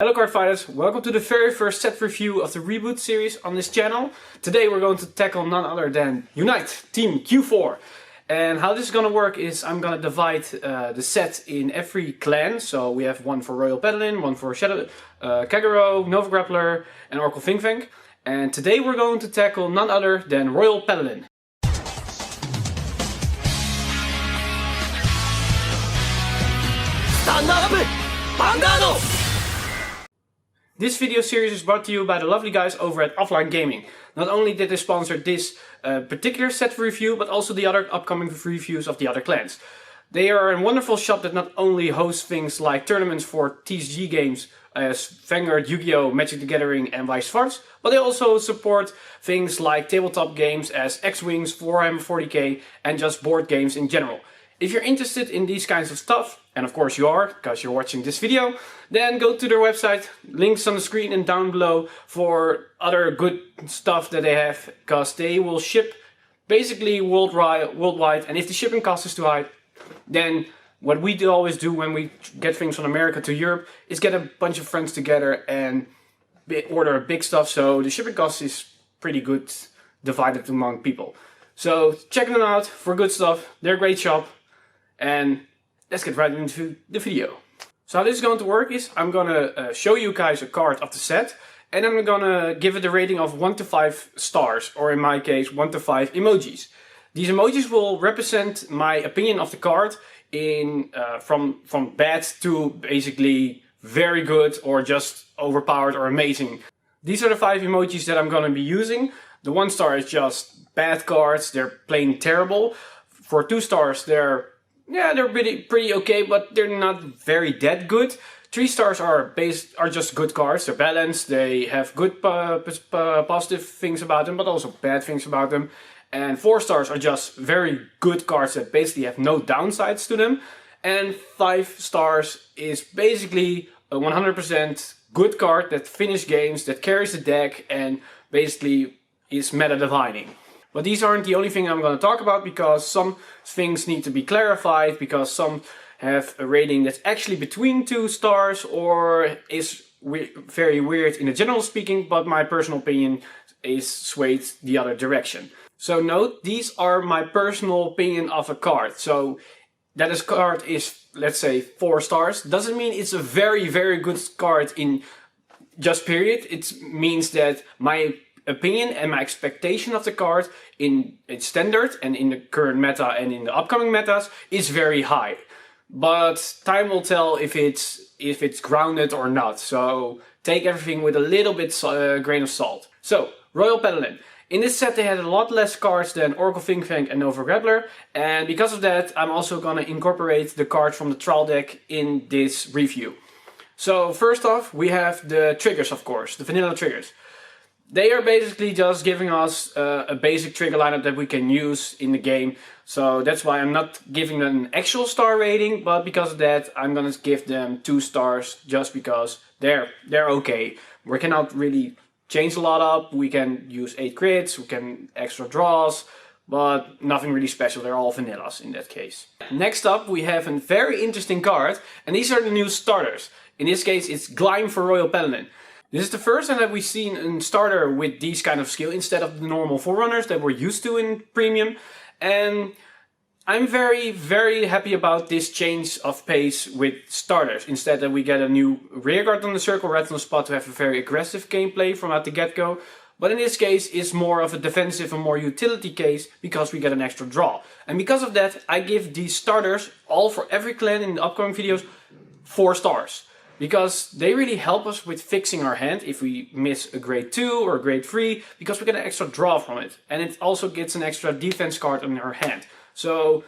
Hello card fighters, welcome to the very first set review of the reboot series on this channel. Today we're going to tackle none other than Unite Team Q4. And how this is going to work is I'm going to divide the set in every clan. So we have one for Royal Paladin, one for Shadow, Kagero, Nova Grappler and Oracle Vanguard. And today we're going to tackle none other than Royal Paladin. Stand up! Vanguard! This video series is brought to you by the lovely guys over at Offline Gaming. Not only did they sponsor this particular set review, but also the other upcoming reviews of the other clans. They are a wonderful shop that not only hosts things like tournaments for TCG games as Vanguard, Yu-Gi-Oh!, Magic the Gathering and vice versa, but they also support things like tabletop games as X-Wings, Warhammer 40k and just board games in general. If you're interested in these kinds of stuff, and of course you are, because you're watching this video, then go to their website, links on the screen and down below for other good stuff that they have, because they will ship basically worldwide, and if the shipping cost is too high, then what we always do when we get things from America to Europe is get a bunch of friends together and order big stuff, so the shipping cost is pretty good divided among people. So check them out for good stuff, they're a great shop. And let's get right into the video. So how this is going to work is I'm going to show you guys a card of the set. And I'm going to give it a rating of 1 to 5 stars. Or in my case 1 to 5 emojis. These emojis will represent my opinion of the card in from bad to basically very good or just overpowered or amazing. These are the 5 emojis that I'm going to be using. The 1 star is just bad cards. They're plain terrible. For 2 stars they're pretty okay, but they're not very that good. 3 stars are just good cards. They're balanced. They have good positive things about them, but also bad things about them. And 4 stars are just very good cards that basically have no downsides to them. And 5 stars is basically a 100% good card that finishes games, that carries the deck, and basically is meta defining. But these aren't the only thing I'm going to talk about, because some things need to be clarified, because some have a rating that's actually between 2 stars or is very weird in the general speaking, but my personal opinion is swayed the other direction. So note, these are my personal opinion of a card. So that this card is, let's say, 4 stars, doesn't mean it's a very good card in just period. It means that my opinion and my expectation of the card in its standard and in the current meta and in the upcoming metas is very high. But time will tell if it's grounded or not. So take everything with a little bit grain of salt. So Royal Paladin. In this set they had a lot less cards than Oracle Vanguard and Nova Grappler, and because of that I'm also gonna incorporate the cards from the trial deck in this review. So first off we have the triggers, of course, the vanilla triggers. They are basically just giving us a basic trigger lineup that we can use in the game. So that's why I'm not giving them an actual star rating, but because of that I'm gonna give them 2 stars just because they're okay. We cannot really change a lot up. We can use 8 crits, we can extra draws, but nothing really special. They're all vanillas in that case. Next up we have a very interesting card, and these are the new starters. In this case it's Gleim for Royal Paladin. This is the first time that we've seen a starter with these kind of skill instead of the normal forerunners that we're used to in Premium. And I'm very happy about this change of pace with starters. Instead that we get a new rearguard on the circle right on the spot to have a very aggressive gameplay from at the get-go. But in this case it's more of a defensive and more utility case because we get an extra draw. And because of that I give these starters, all for every clan in the upcoming videos, 4 stars. Because they really help us with fixing our hand if we miss a grade 2 or a grade 3, because we get an extra draw from it. And it also gets an extra defense card in our hand. So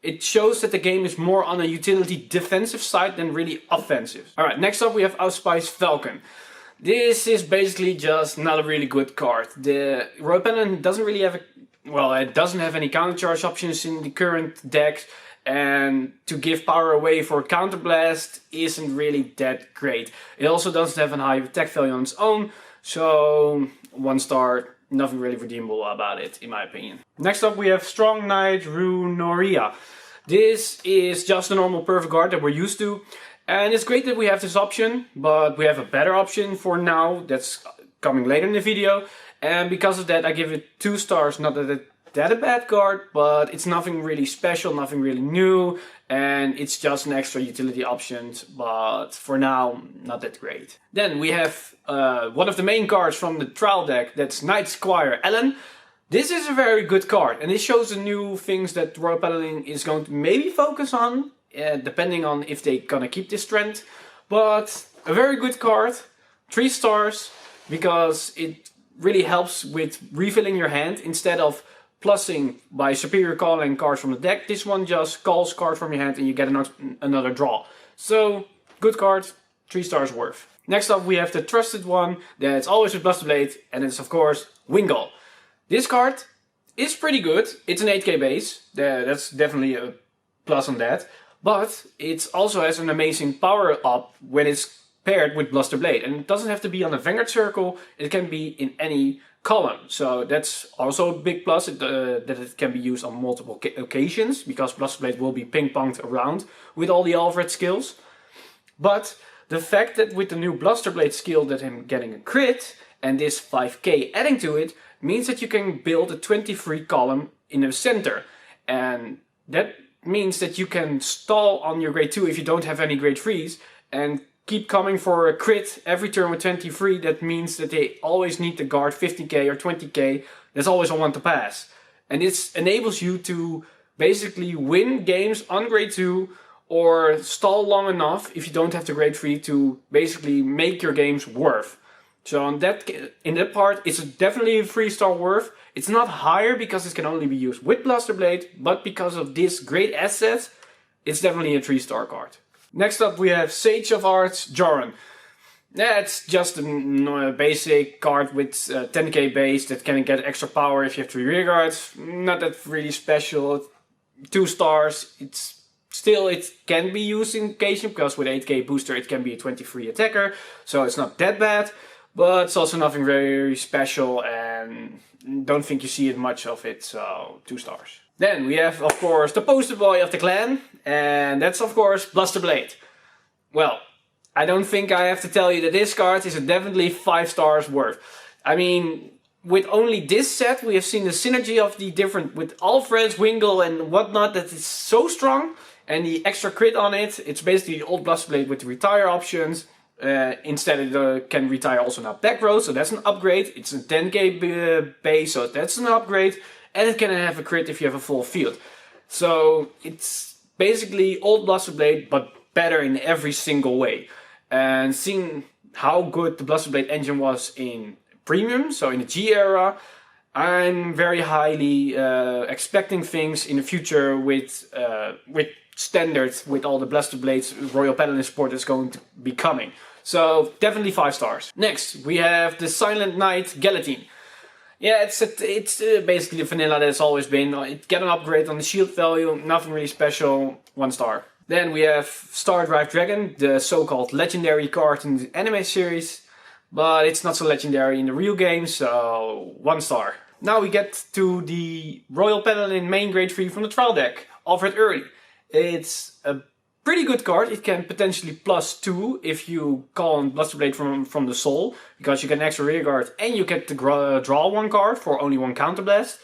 it shows that the game is more on a utility defensive side than really offensive. Alright, next up we have Auspice Falcon. This is basically just not a really good card. The Royal Paladin doesn't really have it doesn't have any counter charge options in the current deck. And to give power away for Counterblast isn't really that great. It also doesn't have a high attack value on its own, so 1 star, nothing really redeemable about it in my opinion. Next up we have Strong Knight Runoria. This is just a normal perfect guard that we're used to. And it's great that we have this option, but we have a better option for now that's coming later in the video. And because of that, I give it 2 stars. Not that it's a bad card, but it's nothing really special, nothing really new, and it's just an extra utility option, but for now, not that great. Then we have one of the main cards from the trial deck, that's Knight Squire Ellen. This is a very good card, and it shows the new things that Royal Paladin is going to maybe focus on, depending on if they're gonna keep this trend. But a very good card, 3 stars, because it really helps with refilling your hand instead of plussing by superior calling cards from the deck. This one just calls cards from your hand and you get another draw. So, good card, 3 stars worth. Next up we have the trusted one that's always with Blusterblade, and it's of course Vanguard. This card is pretty good. It's an 8k base, that's definitely a plus on that. But it also has an amazing power up when it's paired with Blusterblade. And it doesn't have to be on a Vanguard circle, it can be in any column. So that's also a big plus, that it can be used on multiple occasions, because Blusterblade will be ping-ponged around with all the Alfred skills. But the fact that with the new Blusterblade skill that I'm getting a crit, and this 5k adding to it, means that you can build a 23 column in the center. And that means that you can stall on your grade 2 if you don't have any grade 3s, and keep coming for a crit every turn with 23. That means that they always need to guard 50k or 20k. There's always a one to pass. And this enables you to basically win games on grade 2 or stall long enough if you don't have the grade 3 to basically make your games worth. So in that part, it's definitely a 3 star worth. It's not higher because it can only be used with Blusterblade, but because of this great asset, it's definitely a 3 star card. Next up we have Sage of Arts Joran. Yeah, it's just a basic card with 10k base that can get extra power if you have 3 rear guards. Not that really special. 2 stars. It can be used in occasion, because with 8k booster it can be a 23 attacker, so it's not that bad. But it's also nothing very special, and don't think you see it much of it, so 2 stars. Then we have, of course, the poster boy of the clan, and that's of course Blusterblade. Well, I don't think I have to tell you that this card is definitely 5 stars worth. I mean, with only this set we have seen the synergy of the different, with Alfred's, Wingle and whatnot, that is so strong. And the extra crit on it, it's basically the old Blusterblade with the retire options. Instead it can retire also now back row, so that's an upgrade. It's a 10k base, so that's an upgrade. And it can have a crit if you have a full field. So it's basically old Blusterblade, but better in every single way. And seeing how good the Blusterblade engine was in Premium, so in the G era, I'm very highly expecting things in the future with standards, with all the Blusterblades Royal Paladin support that's going to be coming. So definitely 5 stars. Next we have the Silent Knight Guillotine. Yeah, it's basically the vanilla that it's always been. It get an upgrade on the shield value, nothing really special, 1 star. Then we have Star Drive Dragon, the so-called legendary card in the anime series. But it's not so legendary in the real game, so 1 star. Now we get to the Royal Paladin main grade 3 from the trial deck, Alfred Early. It's a pretty good card. It can potentially +2 if you call on Blusterblade from the soul, because you get an extra rear guard and you get to draw 1 card for only 1 counterblast.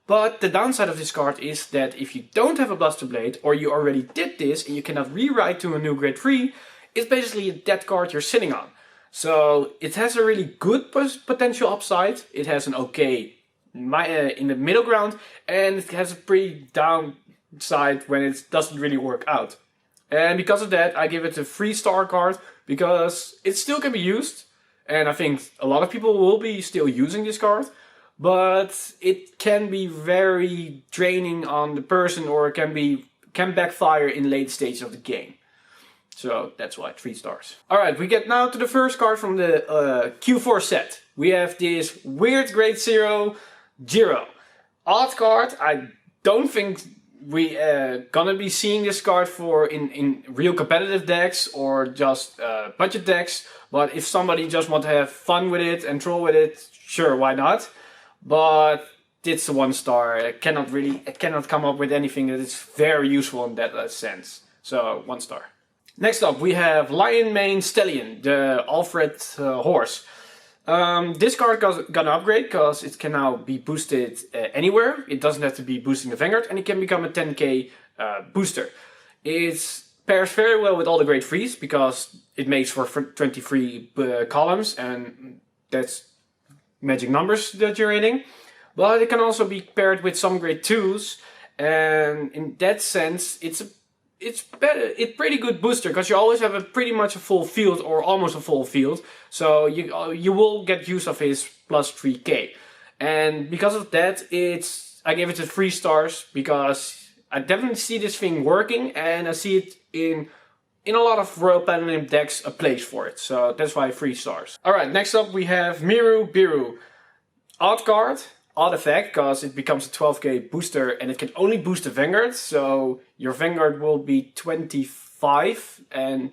But the downside of this card is that if you don't have a Blusterblade, or you already did this and you cannot rewrite to a new grade 3, it's basically a dead card you're sitting on. So it has a really good potential upside. It has an okay in the middle ground, and it has a pretty downside when it doesn't really work out. And because of that, I give it a 3 star card, because it still can be used, and I think a lot of people will be still using this card, but it can be very draining on the person, or can backfire in late stages of the game. So that's why 3 stars. Alright, we get now to the first card from the Q4 set. We have this weird grade 0 Giro. Odd card. I don't think we gonna be seeing this card for in real competitive decks or just budget decks. But if somebody just want to have fun with it and troll with it, sure, why not? But it's a 1 star. It cannot come up with anything that is very useful in that sense. So 1 star. Next up we have Lion Mane Stallion, the Alfred horse. This card got an upgrade because it can now be boosted anywhere. It doesn't have to be boosting the Vanguard, and it can become a 10k booster. It pairs very well with all the grade 3s because it makes for 23 columns, and that's magic numbers that you're hitting. But it can also be paired with some grade 2s, and in that sense it's pretty good booster because you always have pretty much a full field or almost a full field, so you will get use of his plus 3k. And because of that, I gave it 3 stars because I definitely see this thing working, and I see it in a lot of Royal Paladin decks a place for it, so that's why 3 stars. Alright, next up we have Miru Biru. Odd card. Odd effect, because it becomes a 12k booster and it can only boost the Vanguard, so your Vanguard will be 25, and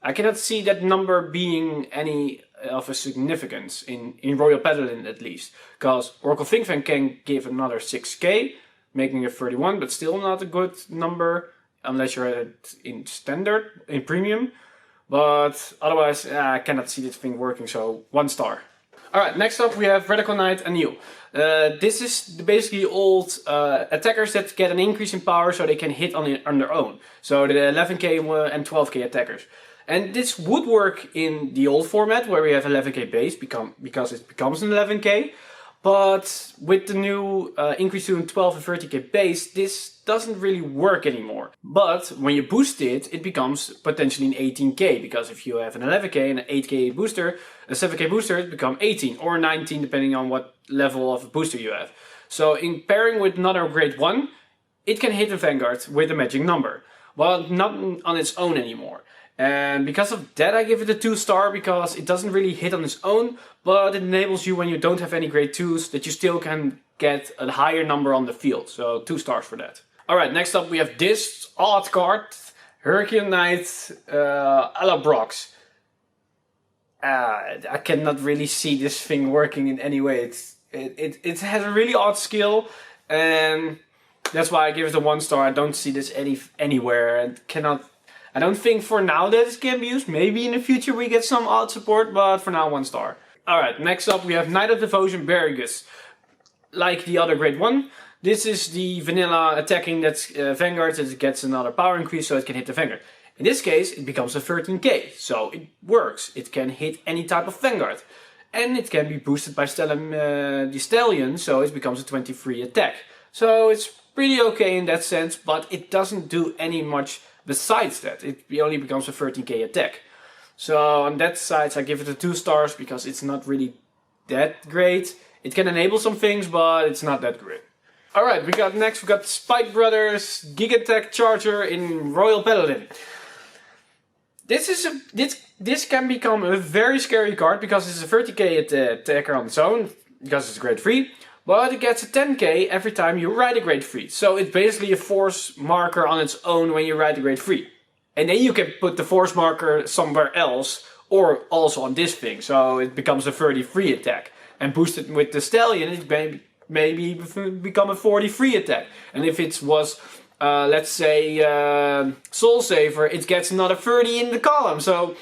I cannot see that number being any of a significance in Royal Paladin at least, because Oracle Think Tank can give another 6k, making it 31, but still not a good number unless you're at it in standard, in premium, but otherwise I cannot see this thing working, so 1 star. Alright, next up we have Radical Knight Anil. This is basically old attackers that get an increase in power so they can hit on their own. So the 11k and 12k attackers. And this would work in the old format where we have 11k base because it becomes an 11k. But with the new increase to 12 and 30k base, this doesn't really work anymore. But when you boost it, it becomes potentially an 18k, because if you have an 11k and an 8k booster, a 7k booster, it becomes 18 or 19 depending on what level of booster you have. So in pairing with another grade 1, it can hit the Vanguard with a magic number, but not on its own anymore. And because of that I give it a 2 star, because it doesn't really hit on its own, but it enables you when you don't have any grade 2s that you still can get a higher number on the field. So 2 stars for that. Alright, next up we have this odd card, Hurricane Knight Alabrox. I cannot really see this thing working in any way. It has a really odd skill, and that's why I give it a 1 star. I don't see this anywhere, and I don't think for now that it can be used. Maybe in the future we get some odd support, but for now 1 star. Alright, next up we have Knight of Devotion Baragus. Like the other grade 1, this is the vanilla attacking that's Vanguard, that it gets another power increase so it can hit the Vanguard. In this case it becomes a 13k, so it works. It can hit any type of Vanguard. And it can be boosted by the Stallion, so it becomes a 23 attack. So it's pretty okay in that sense, but it doesn't do any much besides that. It only becomes a 13k attack. So on that side I give it a 2 stars because it's not really that great. It can enable some things, but it's not that great. Alright, we got Spike Brothers Gigatech Charger in Royal Paladin. This can become a very scary card because it's a 30k attacker on its own, because it's grade 3. But it gets a 10k every time you ride a grade 3. So it's basically a force marker on its own when you ride a grade 3. And then you can put the force marker somewhere else, or also on this thing. So it becomes a 33 attack. And boosted with the Stallion, it maybe become a 43 attack. And if it was, let's say, Soul Saver, it gets another 30 in the column. So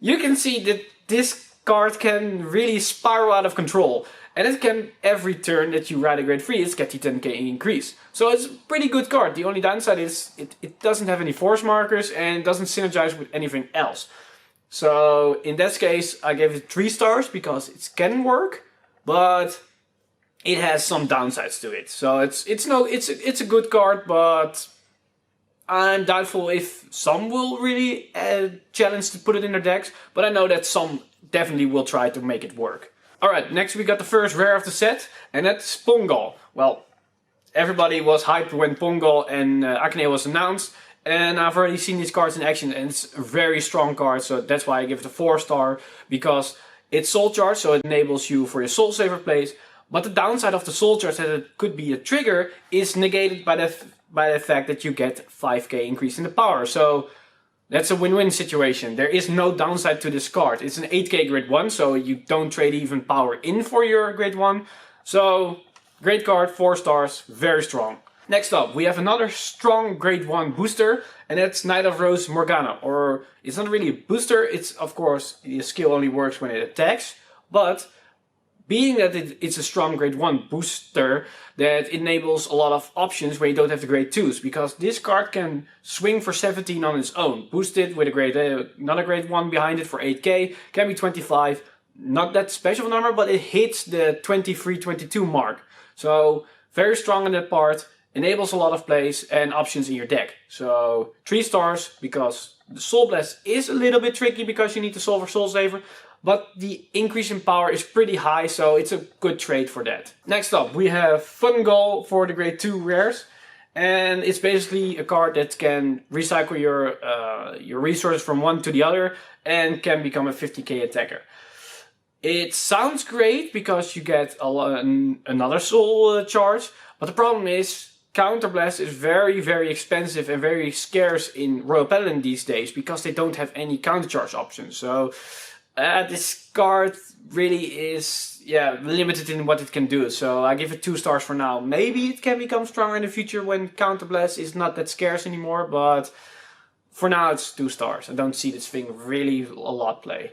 you can see that this card can really spiral out of control. And it can, every turn that you ride a grade 3, it's get the 10k increase. So it's a pretty good card. The only downside is it doesn't have any force markers and doesn't synergize with anything else. So in that case I gave it 3 stars because it can work, but it has some downsides to it. So it's a good card, but I'm doubtful if some will really challenge to put it in their decks, but I know that some definitely will try to make it work. Alright, next we got the first rare of the set, and that's Pongal. Well, everybody was hyped when Pongal and Acne was announced, and I've already seen these cards in action, and it's a very strong card, so that's why I give it a 4 star, because it's soul charge, so it enables you for your soul saver plays, but the downside of the soul charge, that it could be a trigger, is negated by the fact that you get 5k increase in the power. So that's a win-win situation. There is no downside to this card. It's an 8k grade 1, so you don't trade even power in for your grade 1. So, great card, 4 stars, very strong. Next up, we have another strong grade 1 booster, and that's Knight of Rose Morgana. Or, it's not really a booster, it's of course, the skill only works when it attacks, but being that it's a strong grade 1 booster, that enables a lot of options where you don't have the grade 2s, because this card can swing for 17 on its own. Boosted with another grade 1 behind it for 8k, can be 25, not that special number, but it hits the 23-22 mark. So, very strong in that part. Enables a lot of plays and options in your deck. So 3 stars because the Soul Blast is a little bit tricky because you need to solve for Soul Saver. But the increase in power is pretty high, so it's a good trade for that. Next up we have Vanguard for the grade 2 rares. And it's basically a card that can recycle your resources from one to the other and can become a 50k attacker. It sounds great because you get another soul charge, but the problem is Counterblast is very expensive and very scarce in Royal Paladin these days because they don't have any countercharge options. So this card really is limited in what it can do. So I give it 2 stars for now. Maybe it can become stronger in the future when Counterblast is not that scarce anymore, but for now it's 2 stars. I don't see this thing really a lot play.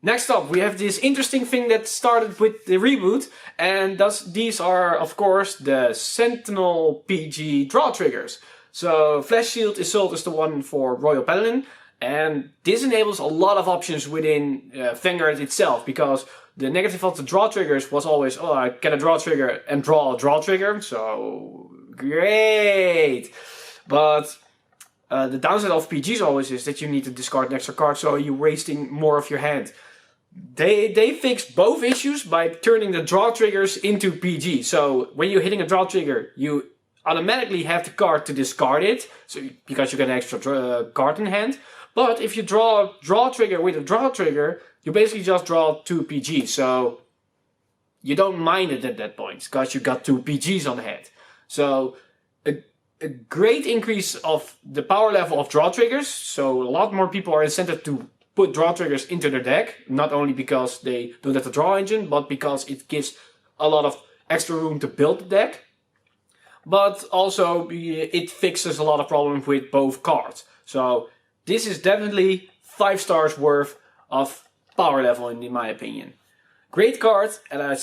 Next up, we have this interesting thing that started with the reboot, and these are, of course, the Sentinel PG draw triggers. So, Flash Shield Assault is the one for Royal Paladin, and this enables a lot of options within Vanguard itself, because the negative of the draw triggers was always, oh, I get a draw trigger and draw a draw trigger, so great! But the downside of PGs always is that you need to discard an extra card, so you're wasting more of your hand. They fix both issues by turning the draw triggers into PG. So when you're hitting a draw trigger, you automatically have the card to discard it, so because you get an extra card in hand. But if you draw a draw trigger with a draw trigger, you basically just draw 2 PGs. So you don't mind it at that point, because you got 2 PGs on hand. So a great increase of the power level of draw triggers. So a lot more people are incented to put draw triggers into their deck, not only because they don't have the draw engine, but because it gives a lot of extra room to build the deck. But also it fixes a lot of problems with both cards. So this is definitely 5 stars worth of power level in my opinion. Great card, and I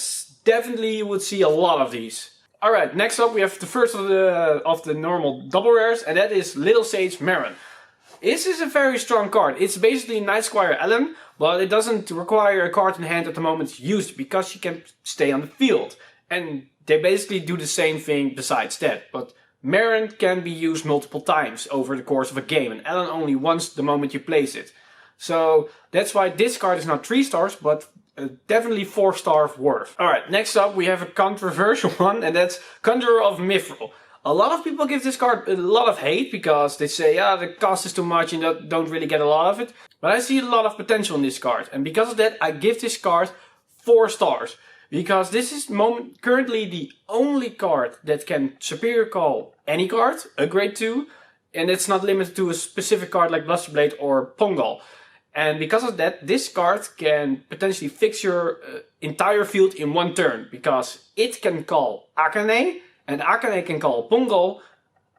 definitely would see a lot of these. Alright, next up we have the first of the normal double rares, and that is Little Sage Marin. This is a very strong card. It's basically Night Squire Ellen, but it doesn't require a card in hand at the moment it's used because she can stay on the field. And they basically do the same thing besides that. But Marin can be used multiple times over the course of a game, and Ellen only once the moment you place it. So that's why this card is not 3 stars, but definitely 4 stars worth. Alright, next up we have a controversial one, and that's Conjurer of Mithril. A lot of people give this card a lot of hate because they say, yeah, the cost is too much and you don't really get a lot of it. But I see a lot of potential in this card. And because of that, I give this card 4 stars. Because this is currently the only card that can superior call any card, a grade 2. And it's not limited to a specific card like Blusterblade or Pongal. And because of that, this card can potentially fix your entire field in 1 turn. Because it can call Akane. And Akane can call Pongal,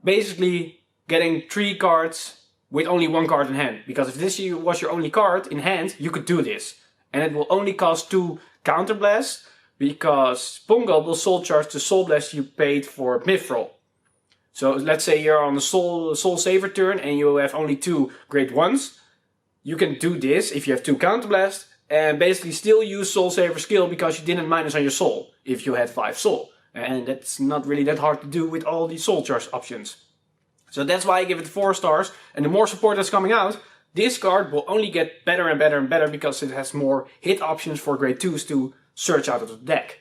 basically getting 3 cards with only 1 card in hand. Because if this was your only card in hand, you could do this. And it will only cost 2 Counterblasts, because Pongal will soul charge the Soul Blast you paid for Mithril. So let's say you're on the Soul Saver turn and you have only 2 grade 1s. You can do this if you have 2 Counterblasts and basically still use Soul Saver skill because you didn't minus on your soul if you had 5 soul. And that's not really that hard to do with all the soul charge options. So that's why I give it 4 stars. And the more support that's coming out, this card will only get better and better and better because it has more hit options for grade 2s to search out of the deck.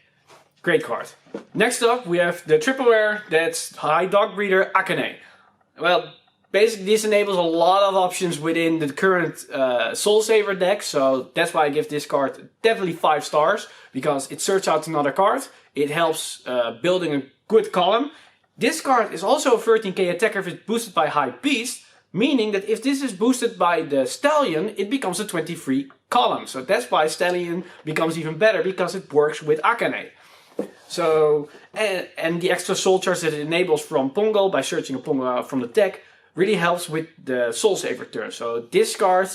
Great card. Next up we have the triple rare, that's High Dog Breeder Akane. Well, basically this enables a lot of options within the current Soul Saver deck, so that's why I give this card definitely 5 stars, because it searches out another card, it helps building a good column. This card is also a 13k attacker if it's boosted by High Beast, meaning that if this is boosted by the Stallion, it becomes a 23 column. So that's why Stallion becomes even better, because it works with Akane. So, and the extra soul charge that it enables from Pongo by searching a Pongo from the deck really helps with the Soul Saver turn. So this card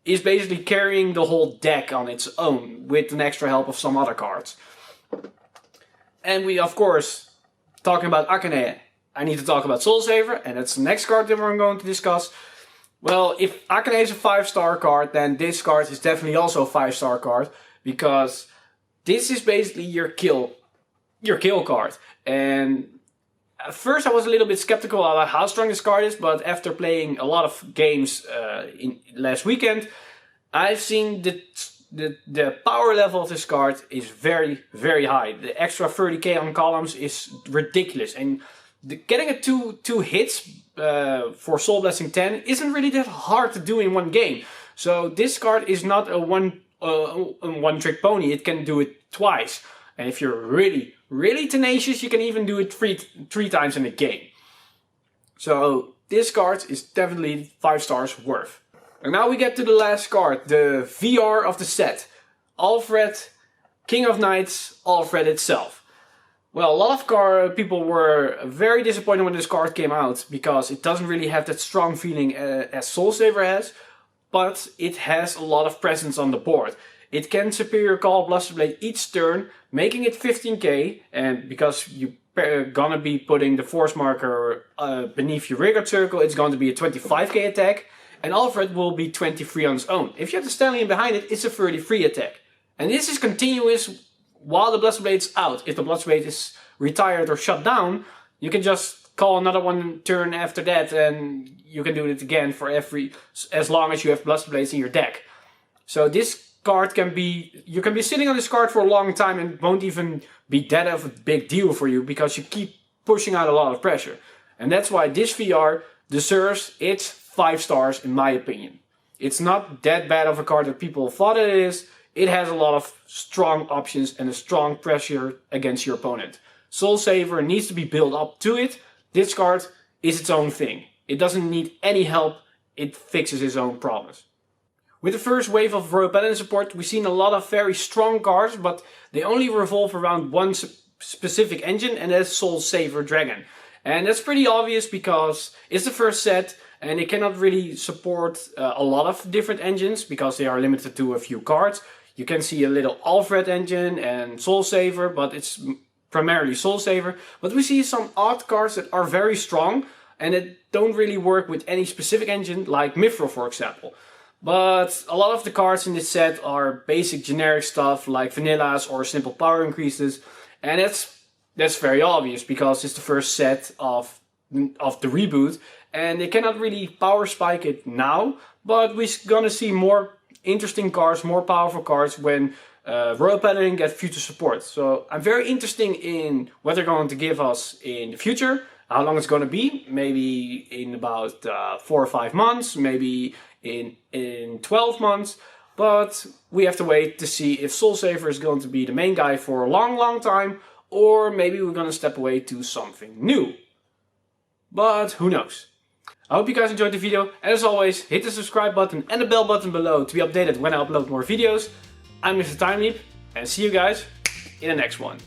is basically carrying the whole deck on its own with an extra help of some other cards. And we, of course, talking about Akane, I need to talk about Soul Saver, and that's the next card that we're going to discuss. Well, if Akane is a 5-star card, then this card is definitely also a 5-star card, because this is basically your kill card. And at first I was a little bit skeptical about how strong this card is, but after playing a lot of games last weekend, I've seen the power level of this card is very, very high. The extra 30k on columns is ridiculous, and getting a two hits for Soul Blessing 10 isn't really that hard to do in one game. So this card is not a one trick pony. It can do it twice, and if you're really, really tenacious, you can even do it three times in a game. So this card is definitely 5 stars worth. And now we get to the last card, the VR of the set. Alfred, King of Knights, Alfred itself. Well, a lot of people were very disappointed when this card came out, because it doesn't really have that strong feeling as Soul Saver has, but it has a lot of presence on the board. It can Superior Call Bluster Blade each turn, making it 15k, and because you're gonna be putting the force marker beneath your Rigard Circle, it's going to be a 25k attack, and Alfred will be 23 on his own. If you have the Stallion behind it, it's a 33 attack. And this is continuous while the Bluster Blade's out. If the Bluster Blade is retired or shut down, you can just call another one turn after that, and you can do it again for as long as you have Bluster Blades in your deck. So this card you can be sitting on this card for a long time and it won't even be that of a big deal for you, because you keep pushing out a lot of pressure. And that's why this VR deserves its 5 stars in my opinion. It's not that bad of a card that people thought it is. It has a lot of strong options and a strong pressure against your opponent. Soul Saver needs to be built up to it. This card is its own thing. It doesn't need any help. It fixes its own problems. With the first wave of Royal Paladin support, we've seen a lot of very strong cards, but they only revolve around one specific engine, and that's Soul Saver Dragon. And that's pretty obvious because it's the first set, and it cannot really support a lot of different engines because they are limited to a few cards. You can see a little Alfred engine and Soul Saver, but it's primarily Soul Saver. But we see some odd cards that are very strong and that don't really work with any specific engine, like Mithril for example. But a lot of the cards in this set are basic generic stuff like vanillas or simple power increases, and that's very obvious because it's the first set of the reboot, and they cannot really power spike it now, but we're gonna see more interesting cards, more powerful cards when Royal Paladin get future support. So I'm very interested in what they're going to give us in the future, how long it's going to be, maybe in about 4 or 5 months, maybe in 12 months, but we have to wait to see if Soul Saver is going to be the main guy for a long time, or maybe we're going to step away to something new. But who knows? I hope you guys enjoyed the video, and as always, hit the subscribe button and the bell button below to be updated when I upload more videos. I'm Mr. Time Leap, and see you guys in the next one.